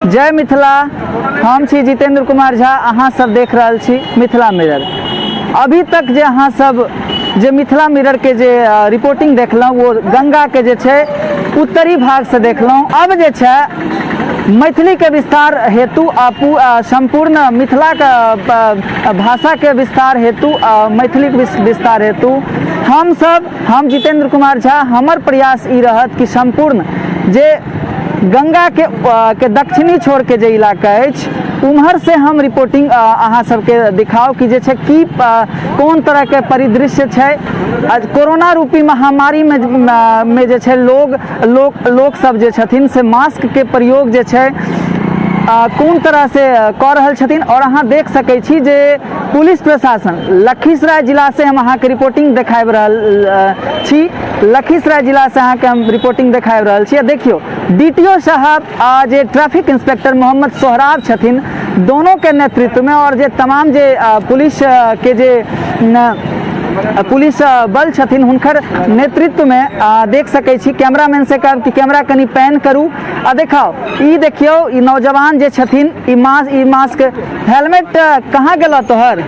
जय मिथिला। हम छी जितेंद्र कुमार झा। अहाँ सब देख रहल छी मिथिला मिरर। अभी तक जे अहाँ सब जे मिथिला मिरर के जे रिपोर्टिंग देखलहुँ वो गंगा के जे छै उत्तरी भाग से देखलहुँ। अब जे छै मैथिली के विस्तार हेतु संपूर्ण मिथिला का भाषा के विस्तार हेतु मैथिली के विस्तार हेतु हम जितेंद्र कुमार झा हमर प्रयास ई रहत कि संपूर्ण जे गंगा के दक्षिणी छोर के जे इलाका अछि उम्हर से हम रिपोर्टिंग अहाँ सबके दिखाओ कि जे छै की कोन तरह के परिदृश्य छै। कोरोना रूपी महामारी में जे छै लोग सब जे छथिन से मास्क के प्रयोग जे छै कोन तरह से कऽ रहल छथिन। और अहाँ देख सकै छी जे पुलिस प्रशासन लखीसराय जिला से हम अहाँके रिपोर्टिंग देखाबि रहल छी। लखीसराय जिला से अहाँके हम रिपोर्टिंग देखाबि रहल छी। देखियो डीटीओ साहब जे ट्रैफिक इंस्पेक्टर मोहम्मद सोहराब छथिन दोनों के नेतृत्व में और जे तमाम जे पुलिस के जे पुलिस बल छथिन हुनकर नेतृत्व में देख सकै छी। कैमरामैन से कहब कि कैमरा कनी पैन करू आ देखाओ। ई देखियो ई नौजवान जे छथिन ई मास्क हेलमेट कहाँ गेलो तोहर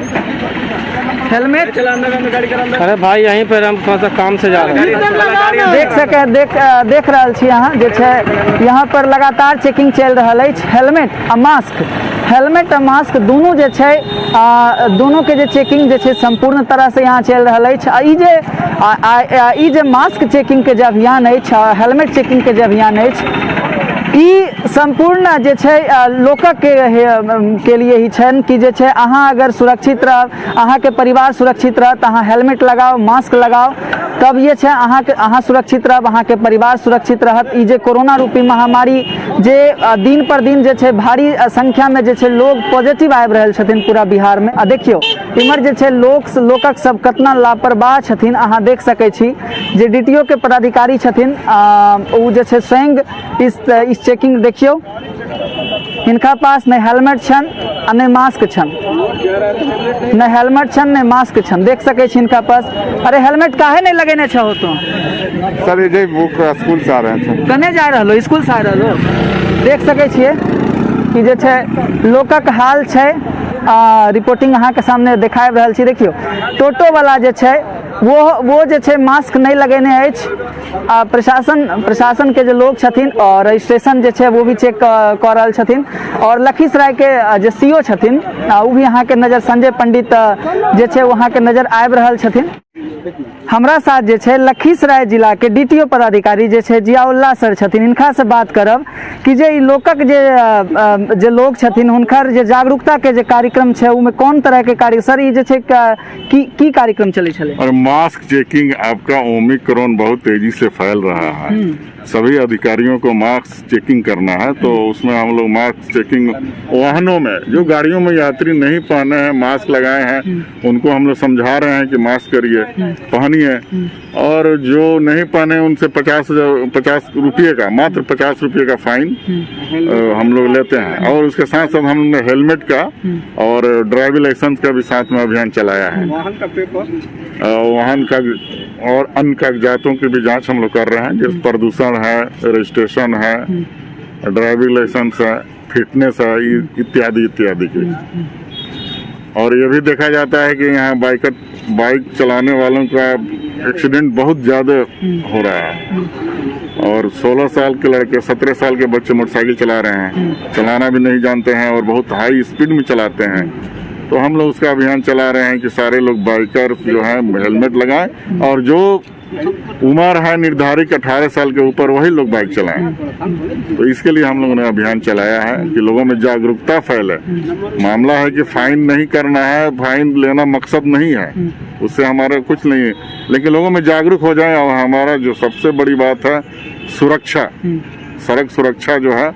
हेलमेट? अरे भाई यहीं पर हम थोड़ा सा काम से जा रहे हैं। देख रहल छी अहाँ जे छै यहाँ पर लगातार चेकिंग चल रहल अछि। हेलमेट आ मास्क दुनू जे छै दोनों के जे चेकिंग जे छै संपूर्ण तरह से यहाँ चल रहल अछि। ई जे मास्क चेकिंग के जे अभियान अछि हेलमेट चेकिंग के जे अभियान अछि ई संपूर्ण जे छै लोकक के लिए ही छन कि जे छै अहाँ अगर सुरक्षित रहब अहाँके परिवार सुरक्षित रहत अहाँ हेलमेट लगाओ मास्क लगाओ तब ये छै अहाँ सुरक्षित रहब अहाँके परिवार सुरक्षित रहत। ई जे कोरोना रूपी महामारी जे दिन पर दिन जे छै भारी संख्या में जे छै लोग पॉजिटिव आबि रहल छथिन पूरा बिहार में। देखियो इमहर जे छै लोकक सब कतना लापरवाह छथिन अहाँ देख सकै छी। जे डीटीओ के पदाधिकारी छथिन ओ जे छै स्वयं इस चेकिंग देखियो इनका पास नहीं हेलमेट छन आ नहीं मास्क छन, नहीं हेलमेट छन नहीं मास्क छन। देख सकै छी इनका पास। अरे हेलमेट काहे नहीं लगेने छहो तो? सर ये बुक स्कूल से आ रहे हैं। कने जा रहलो? स्कूल से आ रहलो? देख सकै छियै कि जे छै लोकक हाल छै। रिपोर्टिंग अहाँ के सामने देखाबि रहल छी। देखियो टोटो वाला जे छै वो जे छै मास्क नहीं लगेने अछि। प्रशासन के जे लोग छथिन और रजिस्ट्रेशन जे छै वो भी चेक कऽ रहल छथिन। और लखीसराय के जे सीओ छथिन वो भी अहाँ के नजर संजय पंडित जे छै वहाँ के नजर आबि रहल छथिन। हमरा साथ जे छै लखीसराय जिला के डीटीओ पदाधिकारी जे छै जियाउल्लाह सर छथिन। इनका से बात करब कि जे लोकक जे लोग छथिन हुनकर जे जागरूकता के जे कार्यक्रम छै उमे कोन तरह के कार्य सर ई जे छै की कार्यक्रम चलै छलै? और मास्क चेकिंग आपका ओमिक्रॉन बहुत तेजी से फैल रहा है। सभी अधिकारियों को मास्क चेकिंग करना है तो उसमें हम लोग मास्क चेकिंग वाहनों में जो गाड़ियों में यात्री नहीं पहने हैं मास्क लगाए हैं उनको हम लोग समझा रहे हैं कि मास्क करिए पहनिए। और जो नहीं पहने उनसे 50 रुपये का मात्र 50 रुपये का फाइन हम लोग लेते हैं। और उसके साथ साथ हम लोग हेलमेट का और ड्राइविंग लाइसेंस का भी साथ में अभियान चलाया है। वाहन का और अन्य कागजातों की भी जांच हम लोग कर रहे हैं जैसे प्रदूषण है, रजिस्ट्रेशन है, ड्राइविंग लाइसेंस है, फिटनेस है इत्यादि की। और ये भी देखा जाता है कि यहाँ बाइक चलाने वालों का एक्सीडेंट बहुत ज़्यादा हो रहा है। और 16 साल के लड़के 17 साल के बच्चे मोटरसाइकिल चला रहे हैं, चलाना भी नहीं जानते हैं और बहुत हाई स्पीड में चलाते हैं। तो हम लोग उसका अभियान चला रहे हैं कि सारे लोग बाइकर जो हैं हेलमेट लगाएं और जो उम्र है निर्धारित 18 साल के ऊपर वही लोग बाइक चलाएं। तो इसके लिए हम लोगों ने अभियान चलाया है कि लोगों में जागरूकता फैले। मामला है कि फाइन नहीं करना है, फाइन लेना मकसद नहीं है, उससे हमारा कुछ नहीं है, लेकिन लोगों में जागरूक हो जाए। और हमारा जो सबसे बड़ी बात है सुरक्षा, सड़क सुरक्षा जो है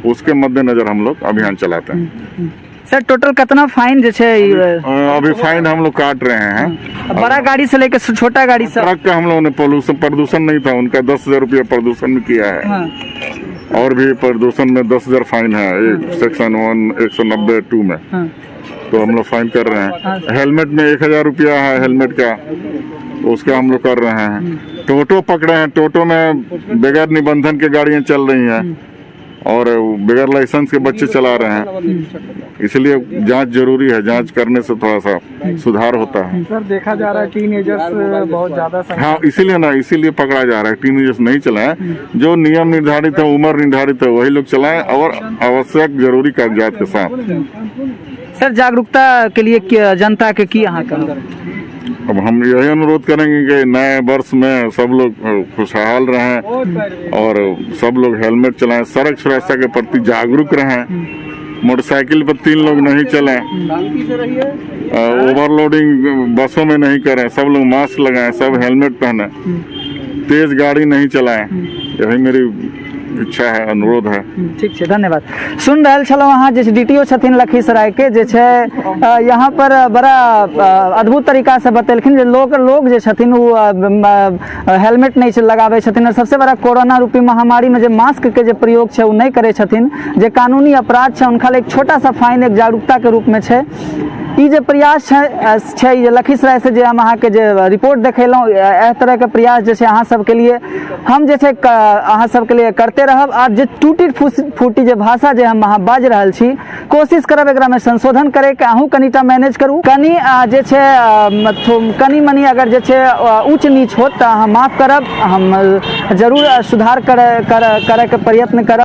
उसके मद्देनजर हम लोग अभियान चलाते हैं। सर टोटल कितना फाइन जो है अभी फाइन हम लोग काट रहे हैं। बड़ा गाड़ी से लेकर छोटा गाड़ी से? ट्रक का हम लोगों ने प्रदूषण नहीं था उनका 10,000 रुपया प्रदूषण में किया है। हाँ। और भी प्रदूषण में 10,000 फाइन है सेक्शन 190(2) में। हाँ। तो हम लोग फाइन कर रहे हैं। हेलमेट में 1,000 रुपया है हेलमेट का, तो उसका हम लोग कर रहे हैं। टोटो पकड़े हैं, टोटो में बगैर निबंधन के गाड़ियां चल रही हैं और बगैर लाइसेंस के बच्चे चला रहे हैं। इसलिए जांच जरूरी है, जांच करने से थोड़ा सा सुधार होता है। सर देखा जा रहा है टीनेजर्स बहुत ज्यादा संख्या। हाँ, इसीलिए पकड़ा जा रहा है। टीनेजर्स नहीं चलाएं, जो नियम निर्धारित है, उम्र निर्धारित है, वही लोग चलाएं और आवश्यक जरूरी कागजात के साथ। सर जागरूकता के लिए जनता के की अहाँ कहब? अब हम यही अनुरोध करेंगे कि नए वर्ष में सब लोग खुशहाल रहें और सब लोग हेलमेट चलाएं, सड़क सुरक्षा के प्रति जागरूक रहें, मोटरसाइकिल पर 3 लोग नहीं चलें, ओवरलोडिंग बसों में नहीं करें, सब लोग मास्क लगाएं, सब हेलमेट पहने, तेज गाड़ी नहीं चलाएं। यही मेरी इच्छा है, अनुरोध है। ठीक है, धन्यवाद। सुन रहल छलहुँ अहाँ जे DTO छथिन लखीसराय के, जे छै यहाँ पर बड़ा अद्भुत तरीका से बतेलखिन जे लोग जे छथिन वो हेलमेट नहीं लगाबै छथिन, और सबसे बड़ा कोरोना रूपी महामारी में जे मास्क के जे प्रयोग छै वो नहीं करे छथिन, जे कानूनी अपराध छै उनका एक छोटा सा फाइन एक जागरूकता के रूप में छै। ई जे प्रयास छै जे लखीसराय से जे हम अहाँ के जे रिपोर्ट देखेलहुँ, एह तरह के प्रयास जे छै अहाँ सबके लिए हम जे छै अहाँ सबके लिए करते रहब। और जे टूटी फूटी जे भाषा जे हम अहाँ बाज रहल छी, कोशिश करब एकरा में संशोधन करे के, अहूँ कनीटा मैनेज करू, कनी जे छै कनी मनी अगर जे छै ऊंच नीच होत तऽ अहाँ माफ करब, हम जरूर सुधार करे के प्रयत्न करब।